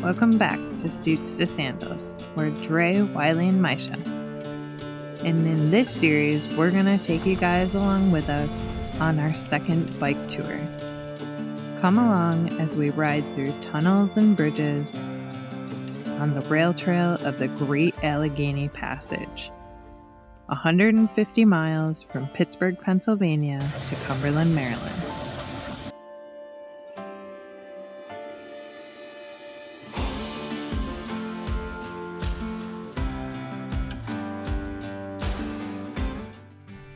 Welcome back to Suits to Sandals. We're Dre, Wiley, and Maisha. And in this series, we're going to take you guys along with us on our second bike tour. Come along as we ride through tunnels and bridges on the rail trail of the Great Allegheny Passage. 150 miles from Pittsburgh, Pennsylvania to Cumberland, Maryland.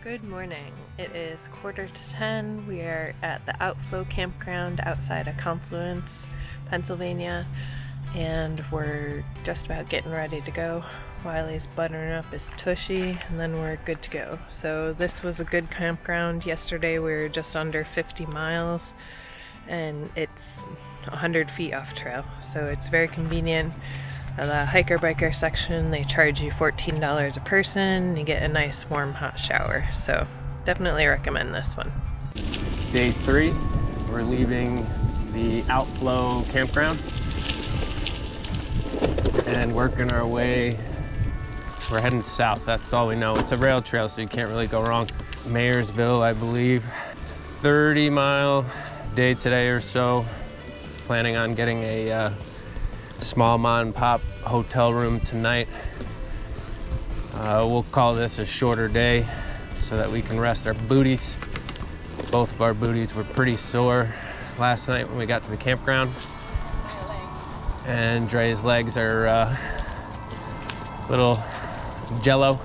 Good morning. It is 9:45. We are at the Outflow Campground outside of Confluence, Pennsylvania, and we're just about getting ready to go. Wiley's buttering up his tushy, and then we're good to go. So this was a good campground. Yesterday we were just under 50 miles, and it's 100 feet off trail, so it's very convenient. The hiker-biker section, they charge you $14 a person. You get a nice warm hot shower, so definitely recommend this one. Day 3, we're leaving the Outflow Campground and working our way. We're heading south, that's all we know. It's a rail trail, so you can't really go wrong. Meyersdale, I believe. 30-mile day today or so. Planning on getting a small mom and pop hotel room tonight. We'll call this a shorter day so that we can rest our booties. Both of our booties were pretty sore last night when we got to the campground. And Dre's legs are a little jello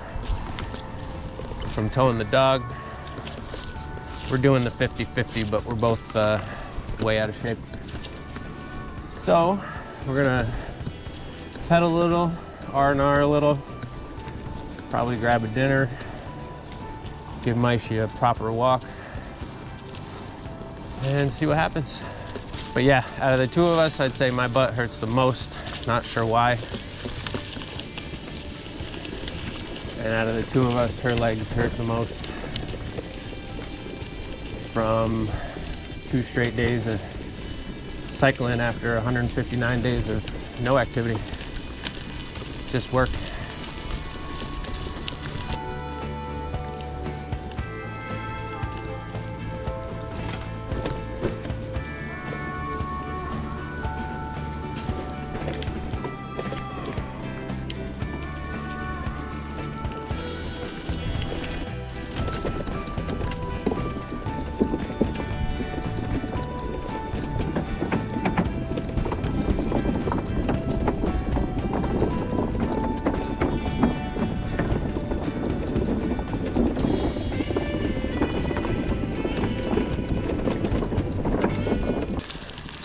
from towing the dog. We're doing the 50-50, but we're both way out of shape. So we're gonna pedal a little, R&R a little, probably grab a dinner, give Maisha a proper walk, and see what happens. But yeah, out of the two of us, I'd say my butt hurts the most. Not sure why. And out of the two of us, her legs hurt the most from 2 straight days of cycling after 159 days of no activity, just work.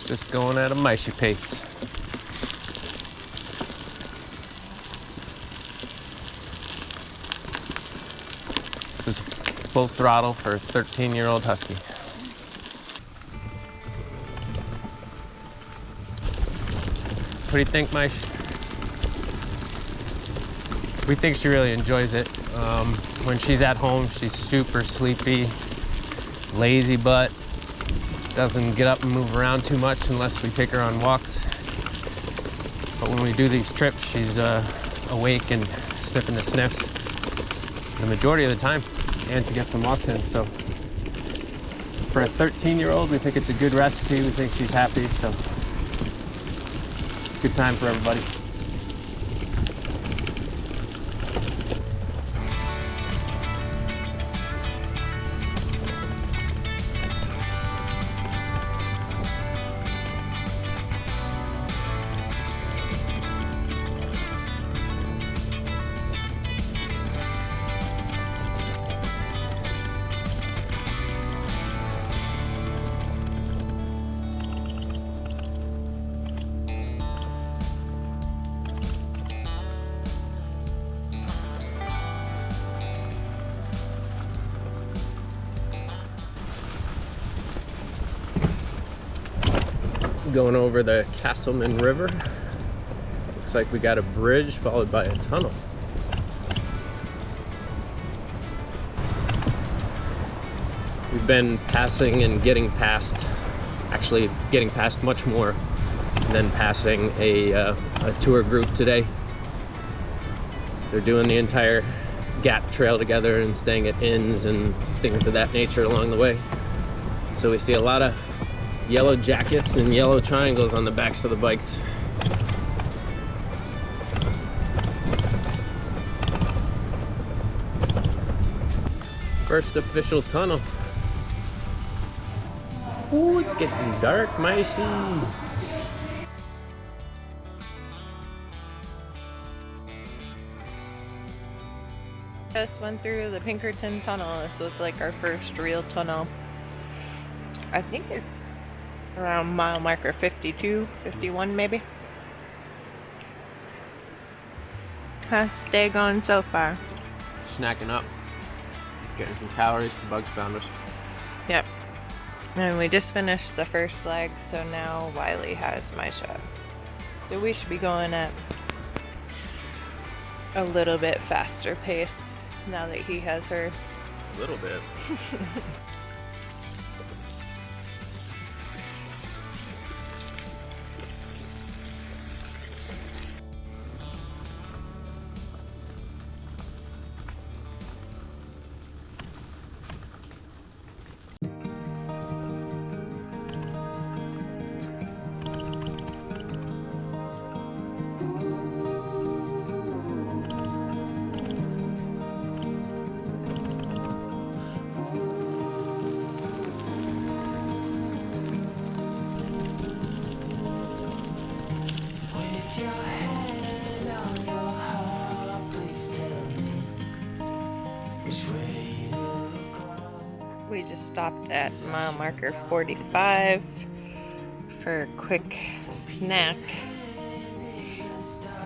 Just going at a Maisha pace. This is full throttle for a 13-year-old husky. What do you think, Maisha? We think she really enjoys it. When she's at home, she's super sleepy, lazy butt. Doesn't get up and move around too much unless we take her on walks. But when we do these trips, she's awake and sniffing the sniffs the majority of the time, and she gets some walks in. So for a 13-year-old, we think it's a good recipe. We think she's happy, so good time for everybody. Going over the Castleman River. Looks like we got a bridge followed by a tunnel. We've been passing and getting past, actually getting past much more and then passing a tour group today. They're doing the entire GAP trail together and staying at inns and things of that nature along the way. So we see a lot of yellow jackets and yellow triangles on the backs of the bikes. First official tunnel. Ooh, it's getting dark, Maisha. Just went through the Pinkerton Tunnel. This was like our first real tunnel. I think it's around mile marker 52, 51 maybe. How's the day going so far? Snacking up. Getting some calories the bugs found us. Yep. And we just finished the first leg, so now Wiley has Maisha. So we should be going at a little bit faster pace now that he has her. A little bit. We just stopped at mile marker 45 for a quick snack.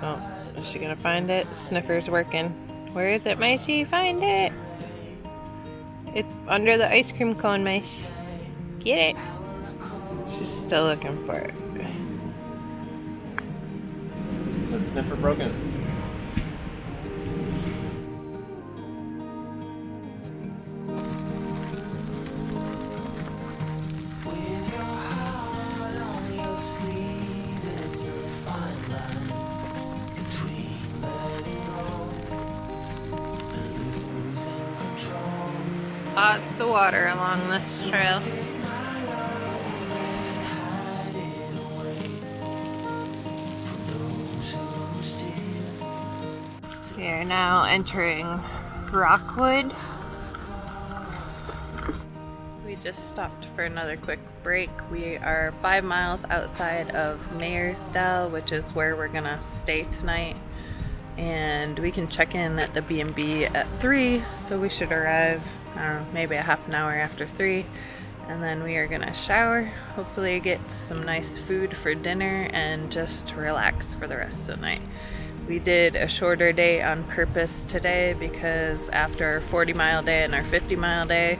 Oh, is she gonna find it? Sniffer's working. Where is it, Maisha? Find it! It's under the ice cream cone, Maish. Get it! She's still looking for it. Is the sniffer broken? Lots of water along this trail. We are now entering Rockwood. We just stopped for another quick break. We are 5 miles outside of Meyersdale, which is where we're gonna stay tonight. And we can check in at the B&B at 3, so we should arrive, I don't know, maybe a half an hour after 3. And then we are gonna shower, hopefully get some nice food for dinner, and just relax for the rest of the night. We did a shorter day on purpose today because after our 40-mile day and our 50-mile day,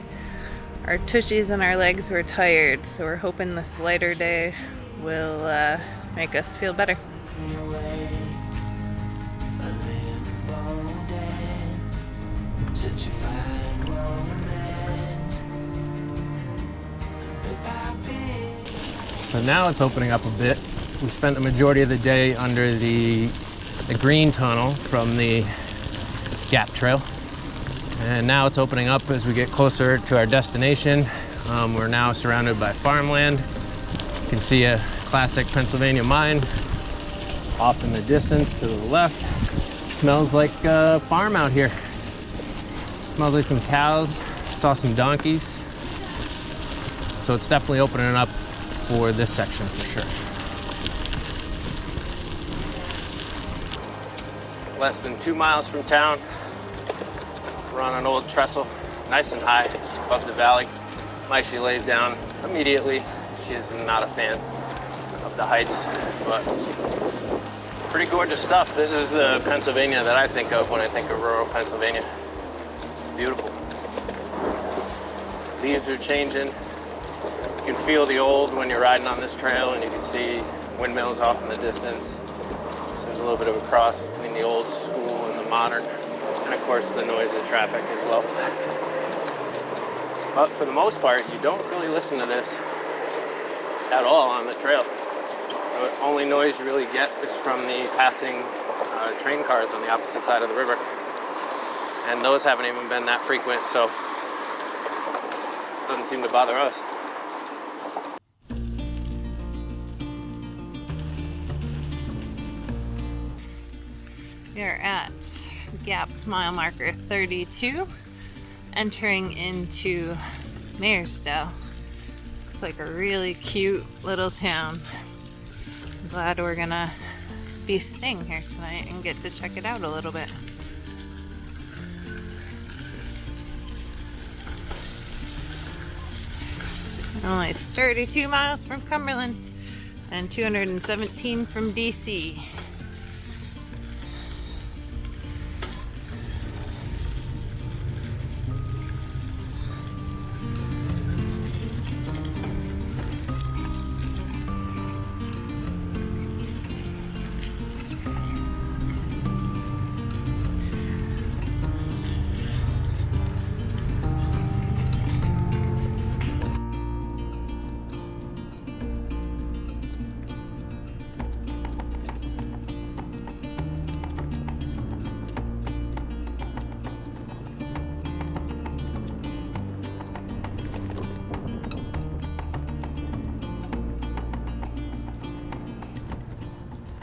our tushies and our legs were tired, so we're hoping this lighter day will make us feel better. So now it's opening up a bit. We spent the majority of the day under the green tunnel from the GAP trail. And now it's opening up as we get closer to our destination. We're now surrounded by farmland. You can see a classic Pennsylvania mine off in the distance to the left. Smells like a farm out here. Smells like some cows. Saw some donkeys. So it's definitely opening up for this section for sure. Less than 2 miles from town. We're on an old trestle, nice and high above the valley. Maisha lays down immediately. She's not a fan of the heights, but pretty gorgeous stuff. This is the Pennsylvania that I think of when I think of rural Pennsylvania. It's beautiful. Leaves are changing. You can feel the old when you're riding on this trail, and you can see windmills off in the distance. So there's a little bit of a cross between the old school and the modern. And of course the noise of traffic as well. But for the most part, you don't really listen to this at all on the trail. The only noise you really get is from the passing train cars on the opposite side of the river. And those haven't even been that frequent, so it doesn't seem to bother us. We are at GAP mile marker 32, entering into Meyersdale. Looks like a really cute little town. I'm glad we're gonna be staying here tonight and get to check it out a little bit. Only 32 miles from Cumberland and 217 from DC.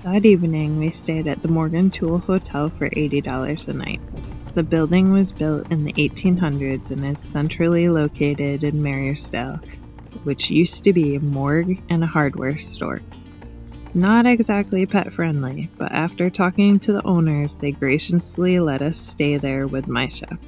That evening, we stayed at the Morgan Tool Hotel for $80 a night. The building was built in the 1800s and is centrally located in Meyersdale, which used to be a morgue and a hardware store. Not exactly pet-friendly, but after talking to the owners, they graciously let us stay there with Maisha.